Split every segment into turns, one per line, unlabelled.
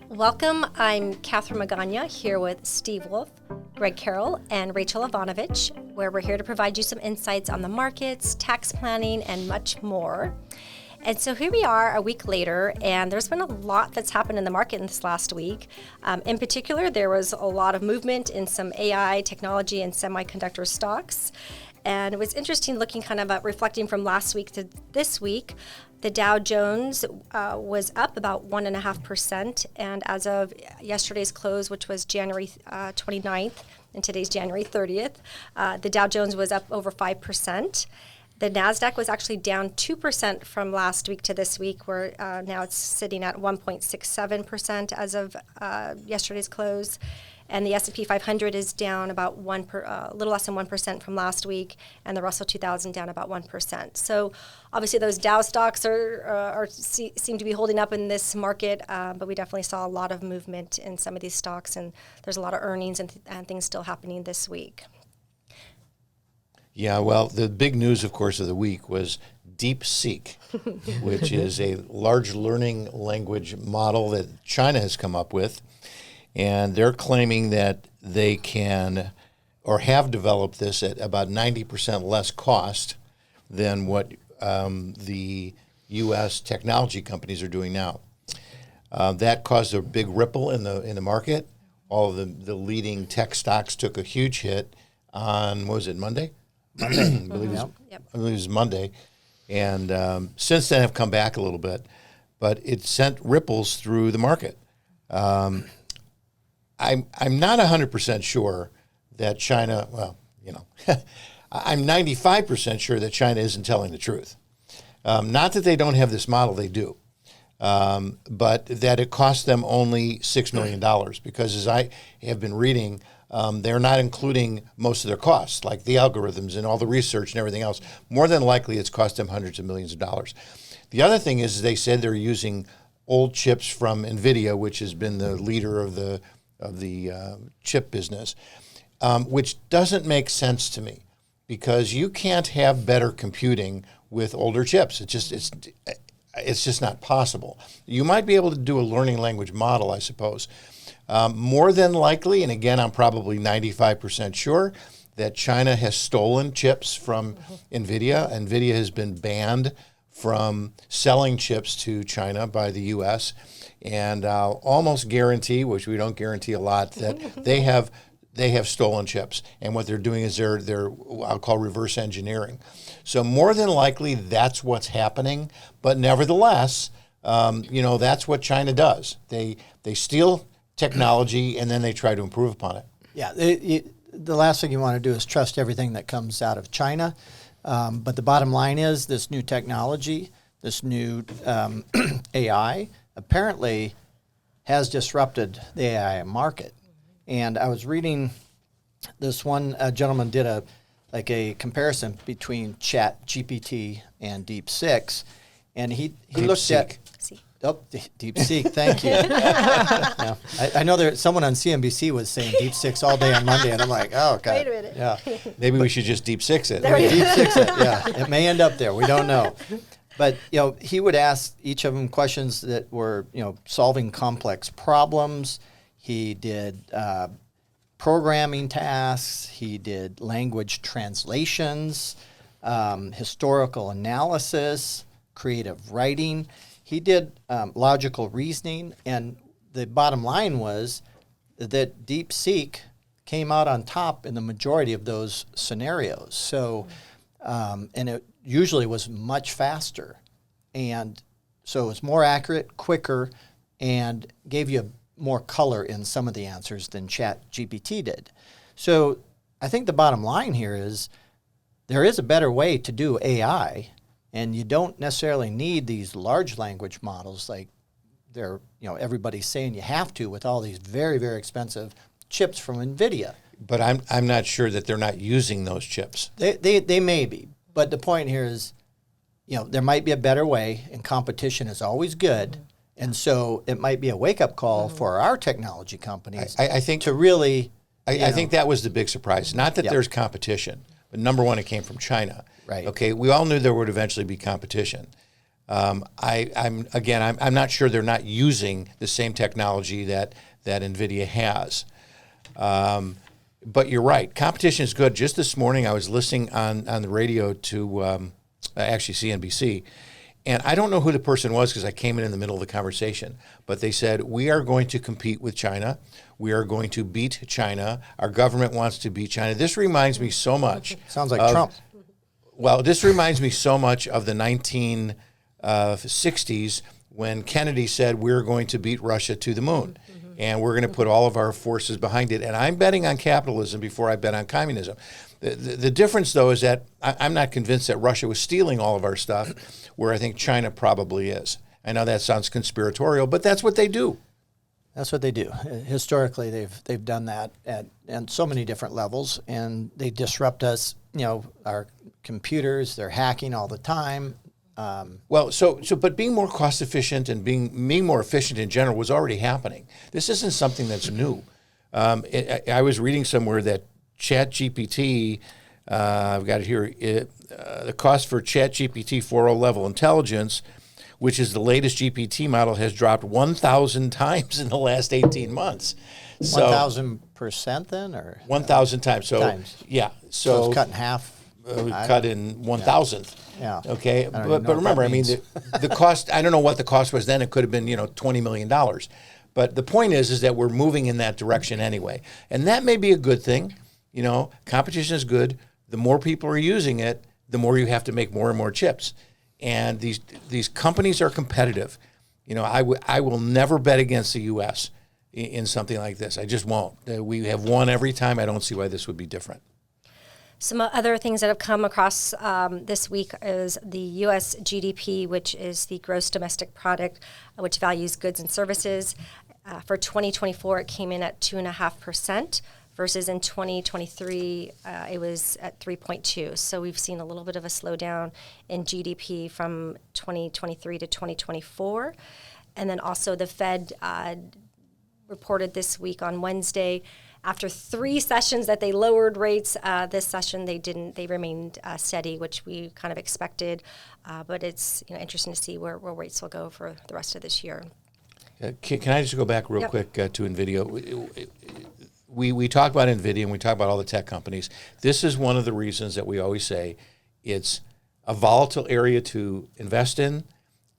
Welcome. I'm Catherine Magana here with Steve Wolf, Greg Carroll, and Rachel Ivanovich, where we're here to provide you some insights on the markets, tax planning, and much more. And so here we are a week later, and there's been a lot that's happened in the market in this last week. In particular, there was a lot of movement in some AI, technology, and semiconductor stocks. And it was interesting looking kind of reflecting from last week to this week. The Dow Jones was up about 1.5%, and as of yesterday's close, which was January 29th, and today's January 30th, the Dow Jones was up over 5%. The NASDAQ was actually down 2% from last week to this week, where now it's sitting at 1.67% as of yesterday's close. And the S&P 500 is down about a little less than 1% from last week, and the Russell 2000 down about 1%. So obviously those Dow stocks seem to be holding up in this market, but we definitely saw a lot of movement in some of these stocks, and there's a lot of earnings and things still happening this week.
Yeah, well, the big news, of course, of the week was DeepSeek, which is a large learning language model that China has come up with. And they're claiming that they can or have developed this at about 90% less cost than what the U.S. technology companies are doing now. That caused a big ripple in the market. All of the leading tech stocks took a huge hit on, what was it, Monday? I believe it was Monday. And since then have come back a little bit. But it sent ripples through the market. I'm not 100% sure that China, I'm 95% sure that China isn't telling the truth. Not that they don't have this model, they do. But that it cost them only $6 million because as I have been reading, they're not including most of their costs, like the algorithms and all the research and everything else. More than likely, it's cost them hundreds of millions of dollars. The other thing is they said they're using old chips from Nvidia, which has been the leader of the chip business, which doesn't make sense to me because you can't have better computing with older chips. It's just not possible. You might be able to do a learning language model, I suppose. More than likely, and again, I'm probably 95% sure that China has stolen chips from Nvidia. Nvidia has been banned from selling chips to China by the U.S., and I'll almost guarantee, which we don't guarantee a lot, that they have stolen chips. And what they're doing is they're I'll call reverse engineering. So more than likely, that's what's happening. But nevertheless, that's what China does. They steal technology and then they try to improve upon it.
Yeah, the last thing you want to do is trust everything that comes out of China. But the bottom line is this new technology, this new AI, apparently has disrupted the AI market. And I was reading this one gentleman did a comparison between ChatGPT and DeepSeek, and he looked at DeepSeek. Thank you. Yeah. I know someone on CNBC was saying DeepSeek all day on Monday, and I'm like, oh god,
Wait a minute.
yeah,
Maybe we should just DeepSeek it.
DeepSeek it. Yeah, it may end up there. We don't know. But he would ask each of them questions that were solving complex problems. He did programming tasks. He did language translations, historical analysis, creative writing. He did logical reasoning, and the bottom line was that DeepSeek came out on top in the majority of those scenarios. So, and it usually was much faster, and so it was more accurate, quicker, and gave you more color in some of the answers than ChatGPT did. So I think the bottom line here is there is a better way to do AI, and you don't necessarily need these large language models like everybody's saying you have to with all these very, very expensive chips from Nvidia.
But I'm not sure that they're not using those chips.
They may be, but the point here is, there might be a better way, and competition is always good. And so it might be a wake-up call for our technology companies.
I think
to really.
I think that was the big surprise. Not that there's competition, but number one, it came from China.
Right.
Okay, we all knew there would eventually be competition. I'm not sure they're not using the same technology that Nvidia has. But you're right. Competition is good. Just this morning, I was listening on the radio to actually CNBC, and I don't know who the person was because I came in the middle of the conversation. But they said, we are going to compete with China. We are going to beat China. Our government wants to beat China. This reminds me so much.
Sounds like Trump.
Well, this reminds me so much of the 1960s when Kennedy said we're going to beat Russia to the moon. And we're going to put all of our forces behind it. And I'm betting on capitalism before I bet on communism. The difference, though, is that I'm not convinced that Russia was stealing all of our stuff, where I think China probably is. I know that sounds conspiratorial, but that's what they do.
That's what they do. Historically, they've done that at so many different levels, and they disrupt us. Our computers, they're hacking all the time.
But being more cost efficient and being more efficient in general was already happening. This isn't something that's new. I was reading somewhere that ChatGPT, I've got it here, the cost for ChatGPT 4.0 level intelligence, which is the latest GPT model, has dropped 1,000 times in the last 18 months. So
1,000% then, or
1,000 times. So
times.
Yeah.
So it's cut in half.
Cut in 1,000th.
Yeah.
Okay. But remember, I mean, the cost, I don't know what the cost was then. It could have been, $20 million. But the point is that we're moving in that direction anyway. And that may be a good thing. Competition is good. The more people are using it, the more you have to make more and more chips. And these companies are competitive. I will never bet against the U.S. in something like this. I just won't. We have won every time. I don't see why this would be different.
Some other things that have come across this week is the U.S. GDP, which is the gross domestic product, which values goods and services. For 2024, it came in at 2.5%, versus in 2023, it was at 3.2. So we've seen a little bit of a slowdown in GDP from 2023 to 2024. And then also the Fed reported this week on Wednesday, after 3 sessions that they lowered rates, this session they didn't. They remained steady, which we kind of expected. But it's interesting to see where rates will go for the rest of this year.
Can I just go back real quick to Nvidia? We talk about Nvidia and we talk about all the tech companies. This is one of the reasons that we always say it's a volatile area to invest in,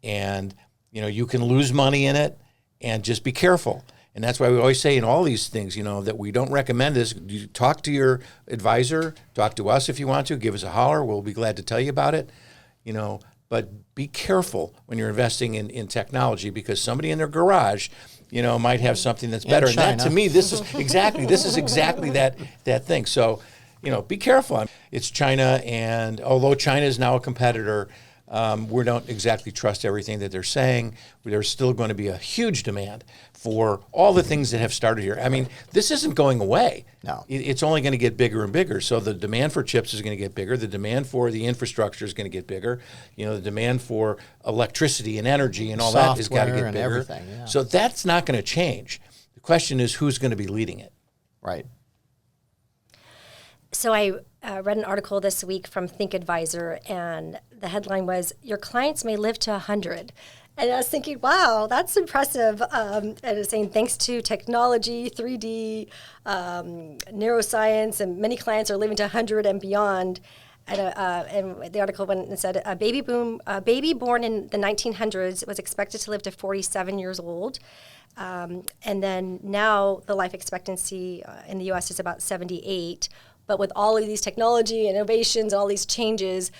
and you can lose money in it, and just be careful. And that's why we always say in all these things, that we don't recommend this. You talk to your advisor, talk to us if you want to, give us a holler. We'll be glad to tell you about it, but be careful when you're investing in technology, because somebody in their garage, might have something that's better. And that, to me, this is exactly that thing. So, be careful. It's China, and although China is now a competitor, we don't exactly trust everything that they're saying. There's still going to be a huge demand for all the things that have started here. I mean, this isn't going away.
No.
It's only going to get bigger and bigger. So the demand for chips is going to get bigger. The demand for the infrastructure is going to get bigger. The demand for electricity and energy and all that has got to get bigger.
Everything, yeah.
So that's not going to change. The question is who's going to be leading it.
Right.
So I read an article this week from Think Advisor, and the headline was, "Your clients may live to 100." And I was thinking, wow, that's impressive. And it was saying, thanks to technology, 3D, neuroscience, and many clients are living to 100 and beyond. And the article went and said, a baby born in the 1900s was expected to live to 47 years old. And then now the life expectancy in the U.S. is about 78. But with all of these technology, innovations, all these changes,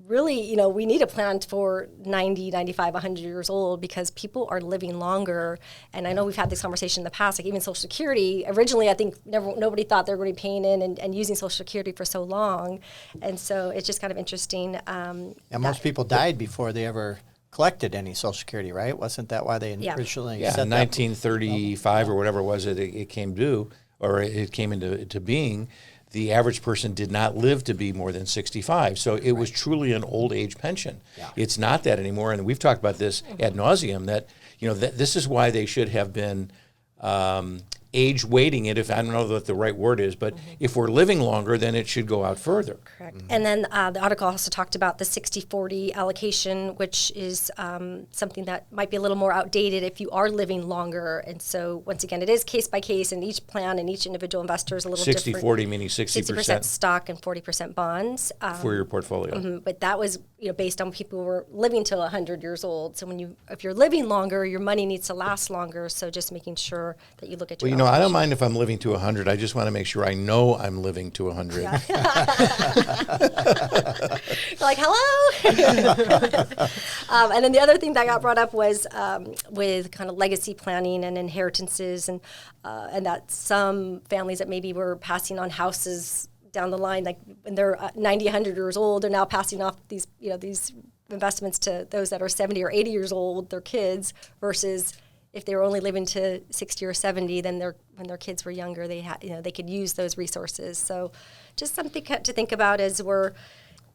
really, we need a plan for 90, 95, 100 years old, because people are living longer. And I know we've had this conversation in the past, like even Social Security. Originally, I think nobody thought they were going to be paying in and using Social Security for so long. And so it's just kind of interesting.
And most people died before they ever collected any Social Security, right? Wasn't that why they originally
set
that?
In 1935 or whatever it was, it came due, or it came into being. The average person did not live to be more than 65. So it was truly an old age pension.
Yeah.
It's not that anymore. And we've talked about this ad nauseum, that, that this is why they should have been age weighting it, if I don't know what the right word is, but if we're living longer, then it should go out further.
Correct. And then the article also talked about the 60-40 allocation, which is something that might be a little more outdated if you are living longer. And so once again, it is case by case, and each plan and each individual investor is a little different.
60-40 meaning 60%
stock and 40% bonds.
For your portfolio.
But that was based on people who were living till 100 years old. So if you're living longer, your money needs to last longer. So just making sure that you look at your
I don't mind if I'm living to 100. I just want to make sure I know I'm living to 100.
You're like, hello? And then the other thing that got brought up was with kind of legacy planning and inheritances, and that some families that maybe were passing on houses down the line, like when they're 90, 100 years old, are now passing off these investments to those that are 70 or 80 years old, their kids, versus if they were only living to 60 or 70, then when their kids were younger, they could use those resources. So just something to think about as we're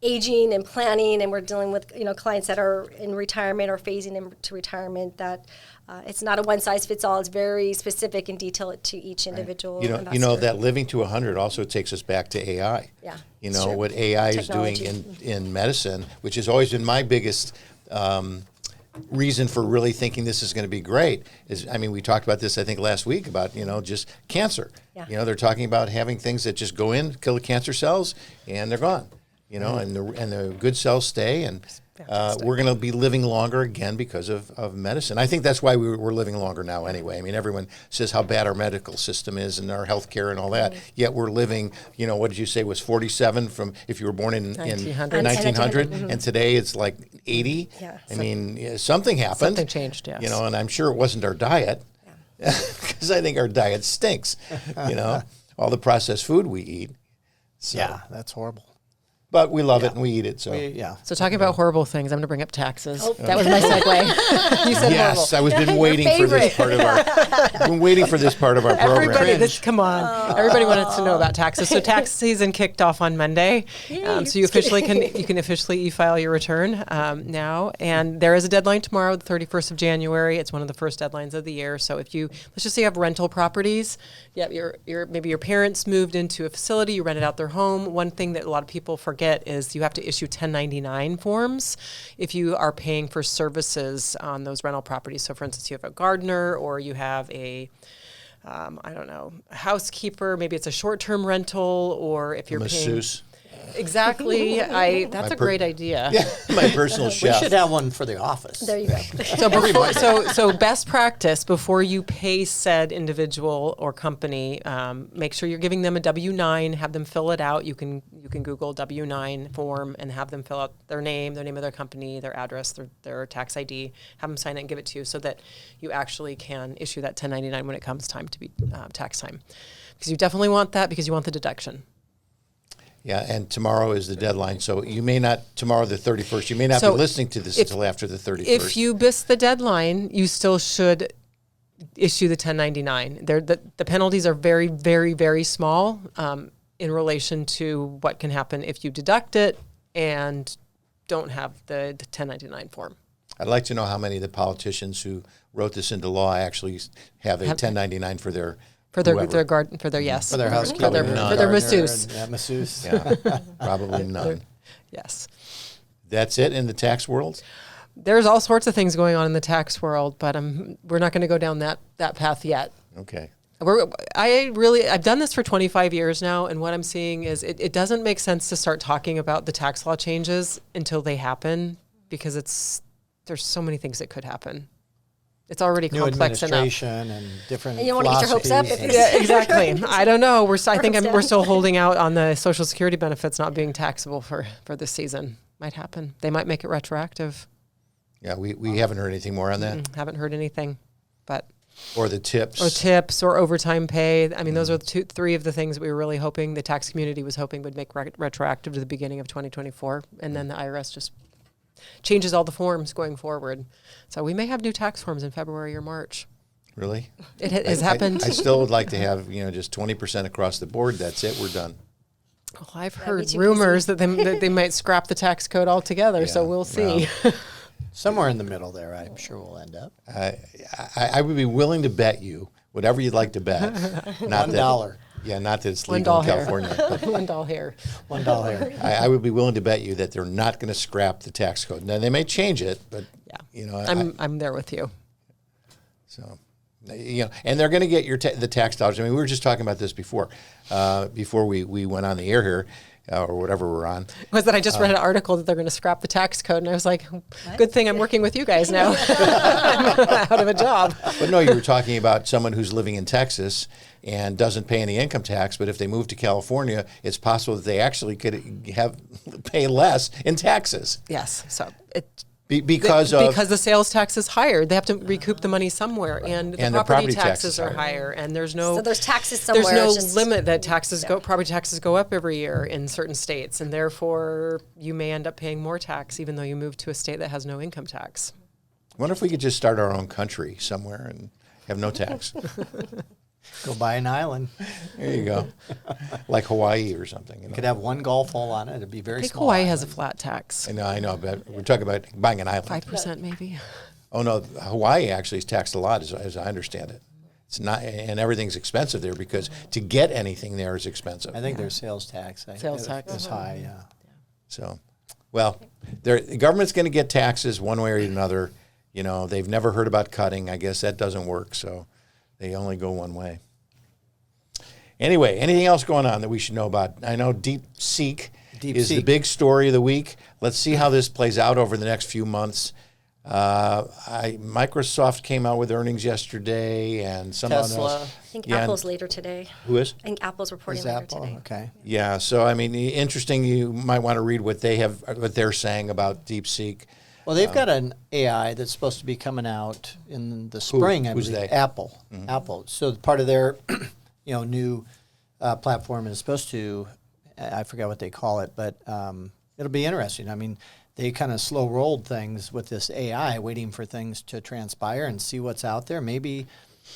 aging and planning, and we're dealing with clients that are in retirement or phasing into retirement, that it's not a one size fits all. It's very specific and detailed to each individual investor.
That living to 100 also takes us back to AI.
Yeah,
what AI is doing in medicine, which has always been my biggest reason for really thinking this is going to be great, is, we talked about this, I think, last week about, just cancer.
Yeah.
They're talking about having things that just go in, kill the cancer cells, and they're gone. And the good cells stay, and we're going to be living longer again because of medicine. I think that's why we're living longer now anyway. Everyone says how bad our medical system is and our healthcare and all that, yet we're living, what did you say was 47 from if you were born in 1900, and today it's like 80.
Yeah.
Something happened.
Something changed, yes.
And I'm sure it wasn't our diet, because I think our diet stinks, all the processed food we eat. So.
Yeah, that's horrible.
But we love it and we eat it. So
So talking about horrible things, I'm going to bring up taxes. That was my segue. You said
yes,
horrible.
I was been waiting for this part of our. Been waiting for this part of our program.
Come on! Everybody wanted to know about taxes. So tax season kicked off on Monday. So you can officially e-file your return now, and there is a deadline tomorrow, the 31st of January. It's one of the first deadlines of the year. So let's just say you have rental properties. Maybe your parents moved into a facility, you rented out their home. One thing that a lot of people forget is you have to issue 1099 forms if you are paying for services on those rental properties. So for instance, you have a gardener, or you have a housekeeper, maybe it's a short-term rental, or if you're
masseuse.
Exactly. That's a great idea.
Yeah, my personal chef.
We should have one for the office.
There you go.
So best practice before you pay said individual or company, make sure you're giving them a W-9. Have them fill it out. You can Google W-9 form and have them fill out their name of their company, their address, their tax ID. Have them sign it and give it to you, so that you actually can issue that 1099 when it comes time to be tax time, because you definitely want that, because you want the deduction.
Yeah, and tomorrow is the deadline, so you may not, tomorrow the 31st, you may not be listening to this until after the 31st.
If you miss the deadline, you still should issue the 1099. The penalties are very, very, very small in relation to what can happen if you deduct it and don't have the 1099 form.
I'd like to know how many of the politicians who wrote this into law actually have a 1099 for their
garden, for their
housekeeper,
for their masseuse.
Masseuse.
Yeah, probably none.
Yes.
That's it in the tax world?
There's all sorts of things going on in the tax world, but we're not going to go down that path yet.
Okay.
I've done this for 25 years now, and what I'm seeing is it doesn't make sense to start talking about the tax law changes until they happen, because there's so many things that could happen. It's already complex enough.
New administration and different.
And you don't want to get your hopes up.
Yeah, exactly. I don't know. We're still holding out on the Social Security benefits not being taxable for this season. Might happen. They might make it retroactive.
Yeah, we haven't heard anything more on that.
Haven't heard anything, but.
Or the tips.
Or overtime pay. Those are three of the things that we were really hoping, the tax community was hoping would make retroactive to the beginning of 2024, and then the IRS just changes all the forms going forward. So we may have new tax forms in February or March.
Really?
It has happened.
I still would like to have, just 20% across the board. That's it. We're done.
Well, I've heard rumors that they might scrap the tax code altogether. So we'll see.
Somewhere in the middle there, I'm sure we'll end up.
I would be willing to bet you whatever you'd like to bet. Not
$1.
Yeah, not that it's
$1
legal in
hair.
California. But
$1 hair.
$1.
I would be willing to bet you that they're not going to scrap the tax code. Now they may change it, but
I'm there with you.
So, and they're going to get the tax dollars. I mean, we were just talking about this before we went on the air here, or whatever we're on.
Was that I just read an article that they're going to scrap the tax code, and I was like, good thing I'm working with you guys now. I'm out of a job.
But no, you were talking about someone who's living in Texas and doesn't pay any income tax, but if they move to California, it's possible that they actually could pay less in taxes.
Yes. So
because
the sales tax is higher, they have to recoup the money somewhere, and the property taxes are higher, and there's
taxes somewhere.
There's no limit that property taxes go up every year in certain states, and therefore you may end up paying more tax even though you move to a state that has no income tax.
I wonder if we could just start our own country somewhere and have no tax.
Go buy an island.
There you go. Like Hawaii or something.
Could have one golf hole on it. It'd be very
I think
small.
Hawaii
island.
has a flat tax.
I know, but we're talking about buying an island.
5% maybe.
Oh no, Hawaii actually is taxed a lot, as I understand it. It's not, and everything's expensive there because to get anything there is expensive.
I think their sales tax. Is high. Yeah.
So, well, the government's going to get taxes one way or another. They've never heard about cutting. I guess that doesn't work. So. They only go one way. Anyway, anything else going on that we should know about? I know DeepSeek is the big story of the week. Let's see how this plays out over the next few months. Microsoft came out with earnings yesterday, and someone
Tesla.
else.
I think Apple's later today.
Who is?
I think Apple's reporting
Is
later
Apple?
today.
Okay.
Yeah. So I mean, interesting. You might want to read what they're saying about DeepSeek.
Well, they've got an AI that's supposed to be coming out in the spring. I
who's
believe.
they?
Apple. Mm-hmm. Apple. So part of their, new platform is supposed to, I forget what they call it, but it'll be interesting. I mean, they kind of slow rolled things with this AI, waiting for things to transpire and see what's out there. Maybe,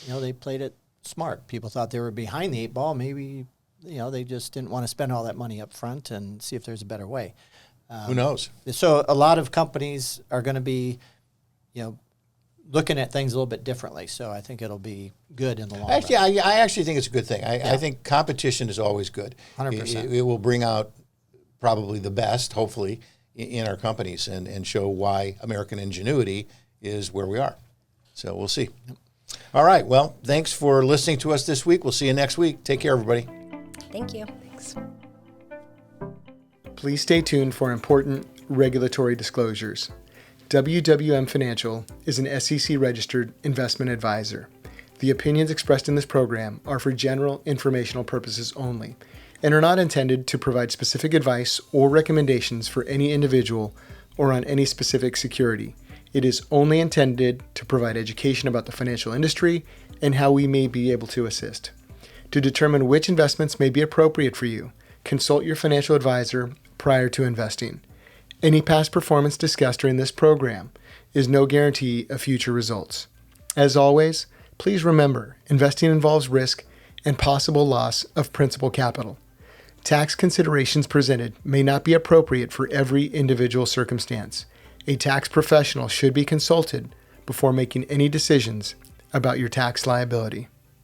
they played it smart. People thought they were behind the 8 ball. Maybe, they just didn't want to spend all that money up front and see if there's a better way.
Who knows?
So a lot of companies are going to be, looking at things a little bit differently. So I think it'll be good in the long run.
I actually think it's a good thing. I think competition is always good.
100%.
It will bring out probably the best, hopefully, in our companies and show why American ingenuity is where we are. So we'll see. All right. Well, thanks for listening to us this week. We'll see you next week. Take care, everybody.
Thank you.
Thanks.
Please stay tuned for important regulatory disclosures. WWM Financial is an SEC-registered investment advisor. The opinions expressed in this program are for general informational purposes only and are not intended to provide specific advice or recommendations for any individual or on any specific security. It is only intended to provide education about the financial industry and how we may be able to assist. To determine which investments may be appropriate for you, consult your financial advisor prior to investing. Any past performance discussed during this program is no guarantee of future results. As always, please remember, investing involves risk and possible loss of principal capital. Tax considerations presented may not be appropriate for every individual circumstance. A tax professional should be consulted before making any decisions about your tax liability.